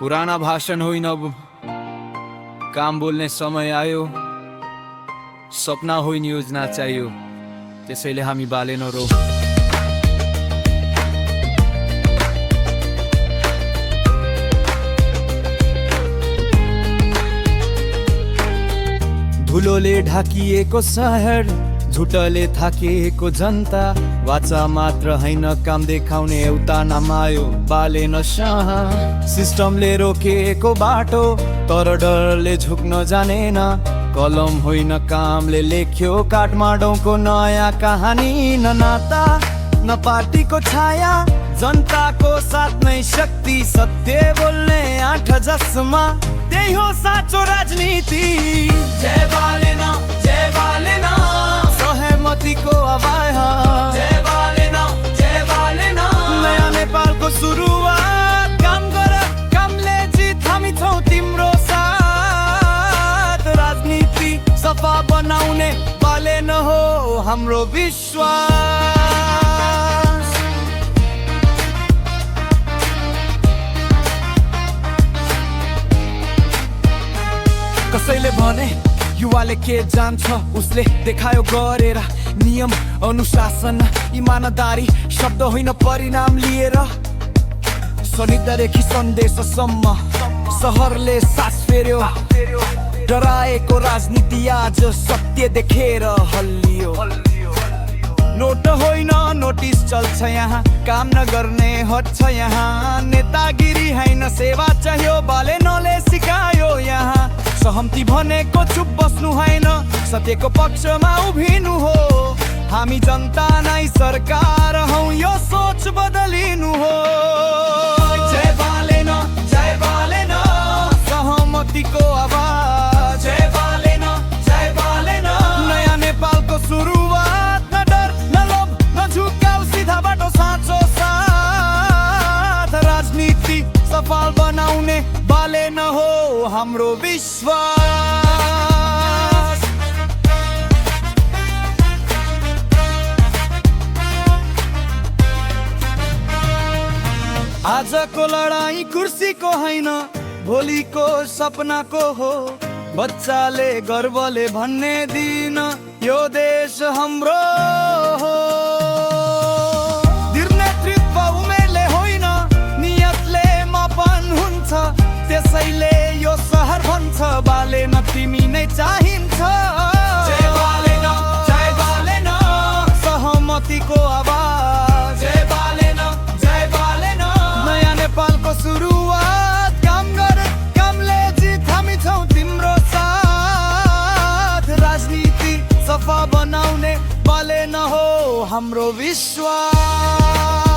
पुराना भाषण होइन, अब काम बोल्ने समय आयो। सपना होइन, योजना चाहियो। त्यसैले हामी बालेनौँ। धुलोले ढाकिएको शहर, झुटले थाकिएको जनता, वाचा मात्र होइन काम देखाउने एउटा नाम आयो बालेन शाह। सिस्टमले रोकेको बाटो तर डरले झुक्न जानेन। कलम होइन कामले लेख्यो काठमाडौँको नयाँ कहानी। न नाता न पार्टीको छाया, जनताको साथ नै शक्ति। सत्य बोल्ने आठ जसमा त्यही हो साँचो राजनीति। जय बालेन, जय बालेन, सहमतिको आवाज। जय बालेन, जय बालेन, नयाँ नेपालको सुरुवात। काम गर, कामले जित, हामी छौँ तिम्रो साथ। राजनीति सफा बनाउने बालेन हो हाम्रो विश्वास। कसैले भने युवाले के जान्छ, उसले देखायो गरेर। नियम, अनुशासन, इमानदारी शब्द होइन परिणाम लिएर। सनिद्धदेखि सन्देशसम्म सहरले सास फेर्यो। डराएको राजनीति आज सत्य देखेर हल्लियो। नोट होइन नोटिस चल्छ यहाँ, काम नगर्ने हट्छ यहाँ। नेतागिरी होइन सेवा चाहियो, बालेनले सिकायो यहाँ। सहमति भनेको चुप बस्नु होइन, सत्यको पक्षमा उभिनु हो। हामी जनता नै सरकार हौ, यो सोच बदलिनु हो। जय बालेन, जय बालेन, सहमतिको आवाज। जय बालेन, जय बालेन, नयाँ नेपालको सुरुवात। न डर न लोभ न झुकाउ, सिधा बाटो साँचो साथ। राजनीति सफल बनाउने बालेन हो हाम्रो विश्वास। आजको लडाई कुर्सीको होइन, भोलिको सपनाको हो। बच्चाले गर्वले भन्ने दिन यो देश हाम्रो हो। नेतृत्व उमेरले होइन, नियतले मापन हुन्छ। त्यसैले यो सहर भन्छ बालेन तिमी नै चाहिन्छ। जय बालेन, जय बालेन, सहमतिको आवाज। जय बालेन, जय बालेन, नयाँ नेपालको सुरुवात। काम गर, कामले जित, हामी छौँ तिम्रो साथ। राजनीति सफा बनाउने बालेन हो हाम्रो विश्वास।